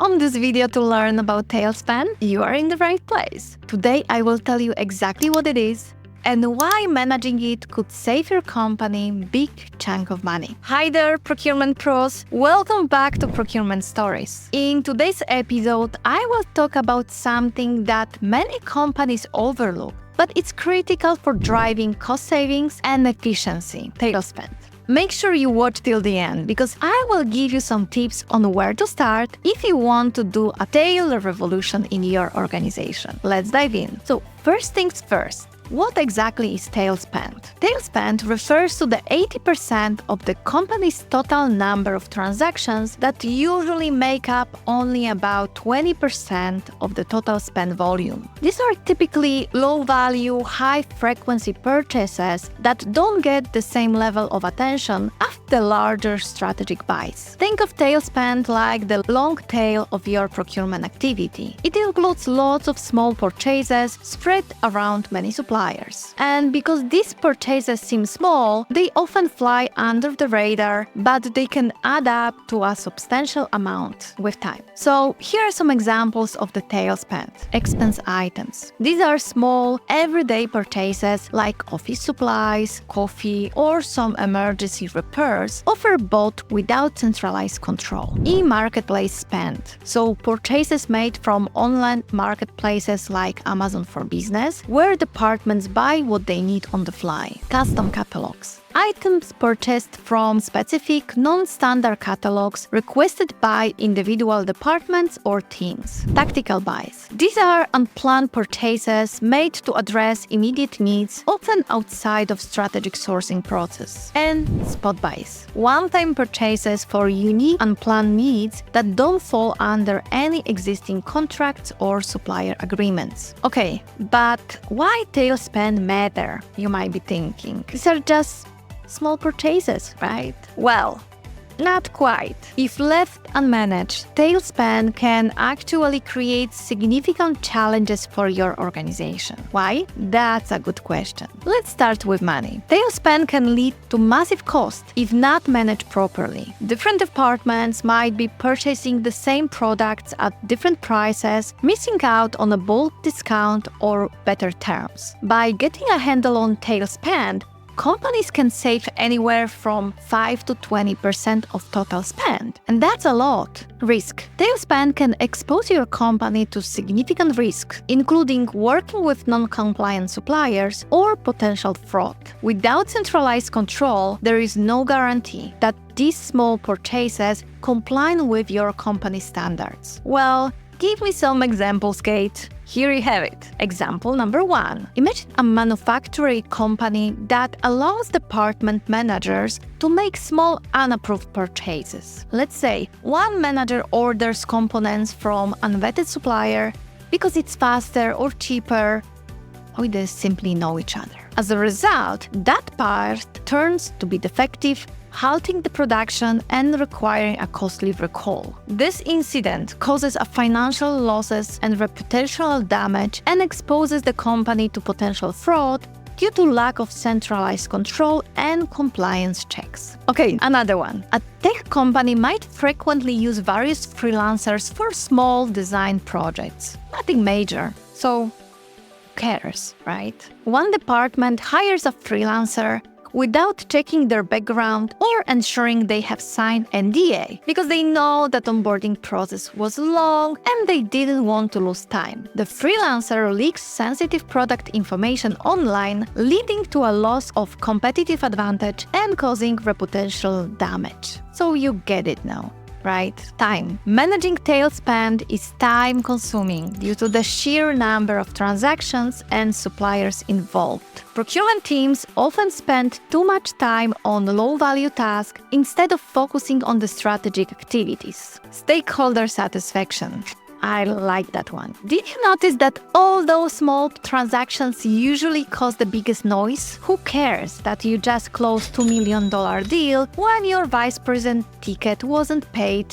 on this video to learn about Tailspend, you are in the right place. Today I will tell you exactly what it is and why managing it could save your company a big chunk of money. Hi there, procurement pros. Welcome back to Procurement Stories. In today's episode, I will talk about something that many companies overlook, but it's critical for driving cost savings and efficiency: Tailspend. Make sure you watch till the end because I will give you some tips on where to start if you want to do a tail revolution in your organization. Let's dive in. So, first things first. What exactly is Tailspend? Tailspend refers to the 80% of the company's total number of transactions that usually make up only about 20% of the total spend volume. These are typically low-value, high-frequency purchases that don't get the same level of attention as the larger strategic buys. Think of Tailspend like the long tail of your procurement activity. It includes lots of small purchases spread around many suppliers. And because these purchases seem small, they often fly under the radar, but they can add up to a substantial amount with time. So here are some examples of the Tailspend. Expense items. These are small, everyday purchases like office supplies, coffee, or some emergency repairs, often bought without centralized control. E-marketplace spend. So purchases made from online marketplaces like Amazon for Business, where departments buy what they need on the fly. Custom catalogs. Items purchased from specific, non-standard catalogs requested by individual departments or teams. Tactical buys. These are unplanned purchases made to address immediate needs, often outside of strategic sourcing process. And spot buys. One-time purchases for unique, unplanned needs that don't fall under any existing contracts or supplier agreements. Okay, but why Tailspend matter, you might be thinking? These are just small purchases, right? Well, not quite. If left unmanaged, Tailspend can actually create significant challenges for your organization. Why? That's a good question. Let's start with money. Tailspend can lead to massive cost if not managed properly. Different departments might be purchasing the same products at different prices, missing out on a bulk discount or better terms. By getting a handle on Tailspend, companies can save anywhere from 5 to 20% of total spend. And that's a lot. Risk. Tailspend can expose your company to significant risk, including working with non-compliant suppliers or potential fraud. Without centralized control, there is no guarantee that these small purchases comply with your company standards. Well, give me some examples, Kate. Here you have it. Example number 1. Imagine a manufacturing company that allows department managers to make small unapproved purchases. Let's say one manager orders components from unvetted supplier because it's faster or cheaper, or they simply know each other. As a result, that part turns to be defective, halting the production and requiring a costly recall. This incident causes a financial losses and reputational damage and exposes the company to potential fraud due to lack of centralized control and compliance checks. Okay, another one. A tech company might frequently use various freelancers for small design projects. Nothing major, so who cares, right? One department hires a freelancer without checking their background or ensuring they have signed NDA because they know that onboarding process was long and they didn't want to lose time. The freelancer leaks sensitive product information online, leading to a loss of competitive advantage and causing reputational damage. So you get it now, right? Time. Managing Tailspend is time-consuming due to the sheer number of transactions and suppliers involved. Procurement teams often spend too much time on low-value tasks instead of focusing on the strategic activities. Stakeholder satisfaction. I like that one. Did you notice that all those small transactions usually cause the biggest noise? Who cares that you just closed $2 million deal when your vice president ticket wasn't paid,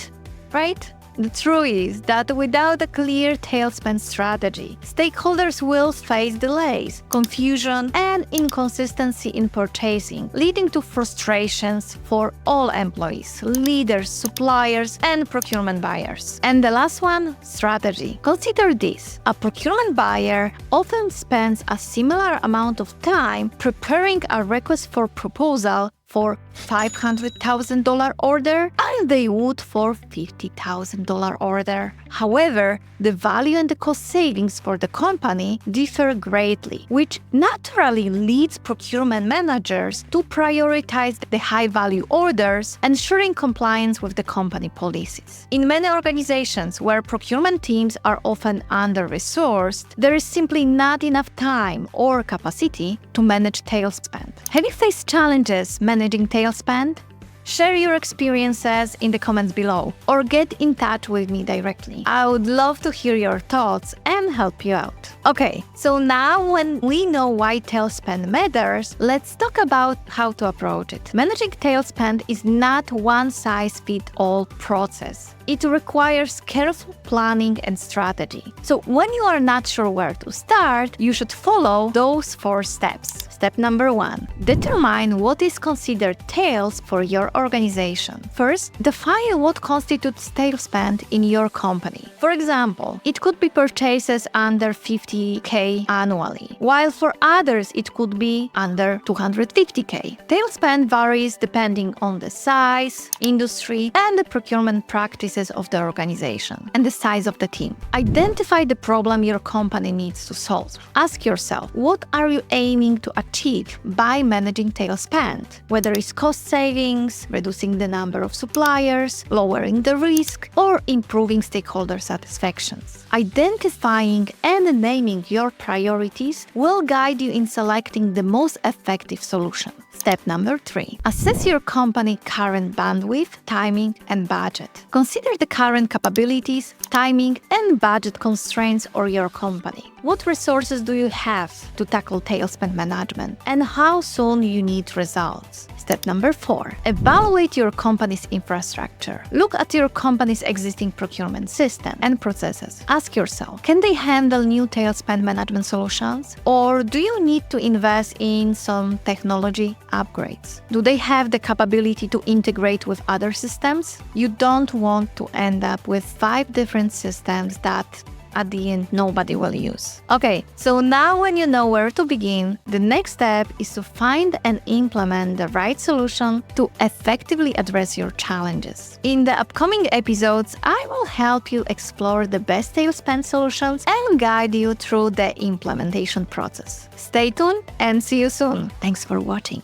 right? The truth is that without a clear tail spend strategy, stakeholders will face delays, confusion, and inconsistency in purchasing, leading to frustrations for all employees, leaders, suppliers, and procurement buyers. And the last one, strategy. Consider this. A procurement buyer often spends a similar amount of time preparing a request for proposal for $500,000 order as they would for $50,000 order. However, the value and the cost savings for the company differ greatly, which naturally leads procurement managers to prioritize the high-value orders, ensuring compliance with the company policies. In many organizations where procurement teams are often under-resourced, there is simply not enough time or capacity to manage tail spend. Have you faced challenges managing tail spend? Share your experiences in the comments below or get in touch with me directly. I would love to hear your thoughts and help you out. Okay, so now when we know why tail spend matters, let's talk about how to approach it. Managing tail spend is not one-size-fits-all process. It requires careful planning and strategy. So when you are not sure where to start, you should follow those 4 steps. Step number 1. Determine what is considered tails for your organization. First, define what constitutes tail spend in your company. For example, it could be purchases under $50K annually, while for others it could be under $250K. Tail spend varies depending on the size, industry, and the procurement practices of the organization and the size of the team. Identify the problem your company needs to solve. Ask yourself, what are you aiming to achieve by managing tail spend? Whether it's cost savings, reducing the number of suppliers, lowering the risk, or improving stakeholder satisfaction. Identifying and naming your priorities will guide you in selecting the most effective solution. Step number 3. Assess your company's current bandwidth, timing, and budget. Consider the current capabilities, timing, and budget constraints of your company. What resources do you have to tackle tail spend management, and how soon you need results? Step number 4. Evaluate your company's infrastructure. Look at your company's existing procurement system and processes. Ask yourself, can they handle new tail spend management solutions? Or do you need to invest in some technology upgrades? Do they have the capability to integrate with other systems? You don't want to end up with 5 different systems that at the end nobody will use. Okay, so now when you know where to begin, the next step is to find and implement the right solution to effectively address your challenges. In the upcoming episodes, I will help you explore the best tail spend solutions and guide you through the implementation process. Stay tuned and see you soon. Thanks for watching.